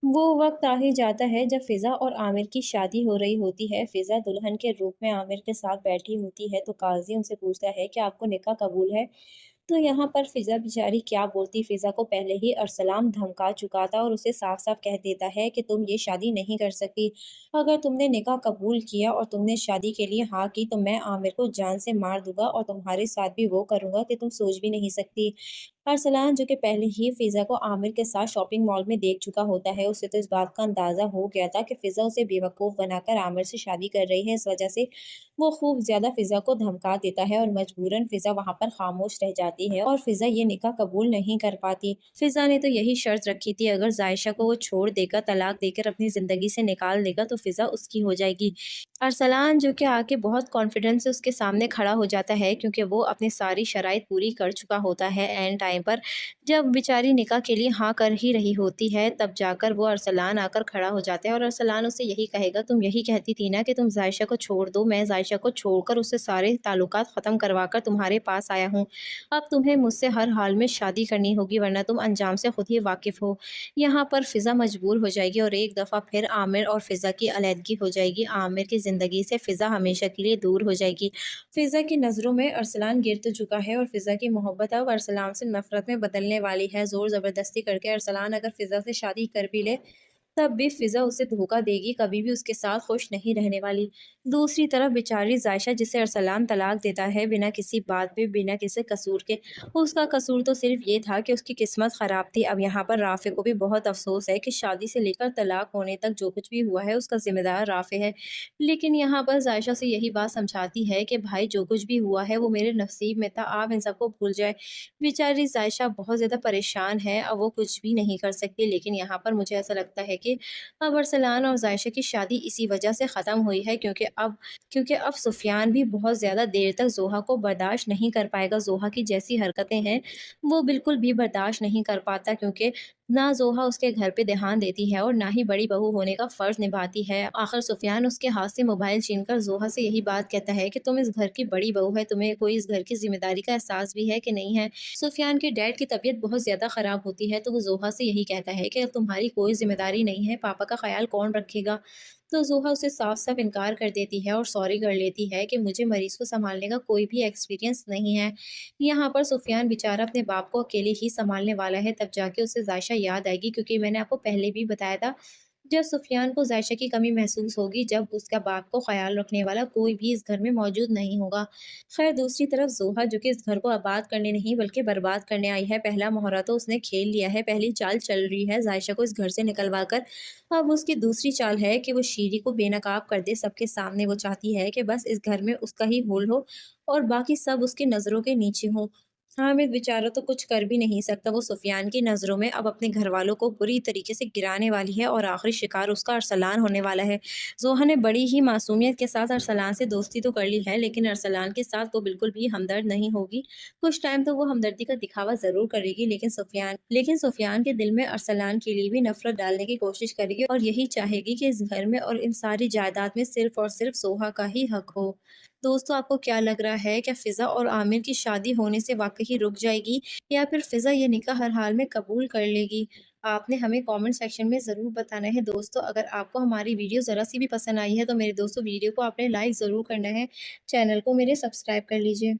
वो वक़्त आ ही जाता है जब फ़िज़ा और आमिर की शादी हो रही होती है। फ़िज़ा दुल्हन के रूप में आमिर के साथ बैठी होती है, तो काज़ी उनसे पूछता है कि आपको निकाह कबूल है? तो यहाँ पर फ़िज़ा बेचारी क्या बोलती, फ़िज़ा को पहले ही अरसलान धमका चुका था और उसे साफ-साफ कह देता है कि तुम ये शादी नहीं कर सकती। अगर तुमने निकाह कबूल किया और तुमने शादी के लिए हाँ की, तो मैं आमिर को जान से मार दूँगा और तुम्हारे साथ भी वो करूँगा कि तुम सोच भी नहीं सकती। अरसलान जो कि पहले ही फ़िज़ा को आमिर के साथ शॉपिंग मॉल में देख चुका होता है, उसे तो इस बात का अंदाज़ा हो गया था कि फ़िज़ा उसे बेवकूफ़ बनाकर आमिर से शादी कर रही है। इस वजह से वो खूब ज़्यादा फ़िज़ा को धमका देता है और मजबूरन फ़िज़ा वहाँ पर खामोश रह जाती है और फ़िज़ा ये निकाह कबूल नहीं कर पाती। फ़िज़ा ने तो यही शर्त रखी थी, अगर ज़ायशा को वो छोड़ देगा, तलाक देकर अपनी ज़िंदगी से निकाल देगा, तो फ़िज़ा उसकी हो जाएगी। अरसलान जो कि आके बहुत कॉन्फिडेंस से उसके सामने खड़ा हो जाता है, क्योंकि वो अपनी सारी शराइत पूरी कर चुका होता है। एन टाइम पर जब बेचारी निकाह के लिए हाँ कर ही रही होती है, तब जाकर वो अरसलान आकर खड़ा हो जाता है और अरसलान उससे यही कहेगा, तुम यही कहती थी ना कि तुम ज़ायशा को छोड़ दो, मैं ज़ायशा को छोड़कर उससे सारे ताल्लुकात ख़त्म करवाकर तुम्हारे पास आया हूँ। अब तुम्हें मुझसे हर हाल में शादी करनी होगी, वरना तुम अंजाम से खुद ही वाकिफ़ हो। यहाँ पर फ़िज़ा मजबूर हो जाएगी और एक दफ़ा फिर आमिर और फ़िज़ा की अलहदगी हो जाएगी। आमिर की ज़िंदगी से फ़िज़ा हमेशा के लिए दूर हो जाएगी। फ़िज़ा की नज़रों में अरसलान गिर तो चुका है और फ़िज़ा की मोहब्बत अब अरसलान से नफ़रत में बदलने वाली है। ज़ोर ज़बरदस्ती करके अरसलान अगर फ़िज़ा से शादी कर भी ले, तब भी फ़िज़ा उसे धोखा देगी, कभी भी उसके साथ खुश नहीं रहने वाली। दूसरी तरफ बेचारी ज़ायशा, जिसे अरसलान तलाक देता है बिना किसी बात पे, बिना किसी कसूर के। उसका कसूर तो सिर्फ़ ये था कि उसकी किस्मत ख़राब थी। अब यहाँ पर राफ़े को भी बहुत अफ़सोस है कि शादी से लेकर तलाक होने तक जो कुछ भी हुआ है, उसका ज़िम्मेदार राफ़े है। लेकिन यहाँ पर ज़ायशा से यही बात समझाती है कि भाई, जो कुछ भी हुआ है वो मेरे नसीब में था, आप इन सबको भूल जाएँ। बेचारी ज़ायशा बहुत ज़्यादा परेशान है, अब वो कुछ भी नहीं कर सकती। लेकिन यहाँ पर मुझे ऐसा लगता है कि अब अरसलान और ज़ायशा की शादी इसी वजह से ख़त्म हुई है, क्योंकि अब सुफ़ियान भी बहुत ज़्यादा देर तक ज़ोहा को बर्दाश्त नहीं कर पाएगा। ज़ोहा की जैसी हरकतें हैं, वो बिल्कुल भी बर्दाश्त नहीं कर पाता, क्योंकि ना ज़ोहा उसके घर पे ध्यान देती है और ना ही बड़ी बहू होने का फ़र्ज़ निभाती है। आखिर सुफ़ियान उसके हाथ से मोबाइल छीनकर ज़ोहा से यही बात कहता है कि तुम इस घर की बड़ी बहू है, तुम्हें कोई इस घर की ज़िम्मेदारी का एहसास भी है कि नहीं है? सुफ़ियान के डैड की तबीयत बहुत ज़्यादा ख़राब होती है, तो वो ज़ोहा से यही कहता है कि अब तुम्हारी कोई ज़िम्मेदारी नहीं है, पापा का ख़्याल कौन रखेगा? तो ज़ोहा उसे साफ-साफ इनकार कर देती है और सॉरी कर लेती है कि मुझे मरीज़ को सँभालने का कोई भी एक्सपीरियंस नहीं है। यहाँ पर सुफ़ियान बेचारा अपने बाप को अकेले ही सँभालने वाला है, तब जाके उसे ज़ायशा याद आएगी, क्योंकि मैंने आपको पहले भी बताया था, जब सुफ़ियान को ज़ायशा की कमी महसूस होगी, जब उसका बाप को ख़्याल रखने वाला कोई भी इस घर में मौजूद नहीं होगा। ख़ैर, दूसरी तरफ ज़ोहा, जो कि इस घर को आबाद करने नहीं बल्कि बर्बाद करने आई है, पहला मोहरा तो उसने खेल लिया है, पहली चाल चल रही है ज़ायशा को इस घर से निकलवा कर। अब उसकी दूसरी चाल है कि वो शीरी को बेनकाब कर दे सबके सामने। वो चाहती है कि बस इस घर में उसका ही होल्ड हो और बाकी सब उसकी नज़रों के नीचे हों। हामिद बेचारा तो कुछ कर भी नहीं सकता। वो सुफियान की नज़रों में अब अपने घरवालों को बुरी तरीके से गिराने वाली है और आखिरी शिकार उसका अरसलान होने वाला है। ज़ोहा ने बड़ी ही मासूमियत के साथ अरसलान से दोस्ती तो कर ली है, लेकिन अरसलान के साथ वो बिल्कुल भी हमदर्द नहीं होगी। कुछ टाइम तो वो हमदर्दी का दिखावा ज़रूर करेगी, लेकिन सुफियान के दिल में अरसलान के लिए भी नफ़रत डालने की कोशिश करेगी और यही चाहेगी कि इस घर में और इन सारी जायदाद में सिर्फ़ और सिर्फ़ ज़ोहा का ही हक हो। दोस्तों, आपको क्या लग रहा है, क्या फ़िज़ा और आमिर की शादी होने से वाक़ई रुक जाएगी, या फिर फ़िज़ा ये निकाह हर हाल में कबूल कर लेगी? आपने हमें कमेंट सेक्शन में ज़रूर बताना है दोस्तों। अगर आपको हमारी वीडियो ज़रा-सी भी पसंद आई है, तो मेरे दोस्तों, वीडियो को आपने लाइक ज़रूर करना है। चैनल को मेरे सब्सक्राइब कर लीजिए।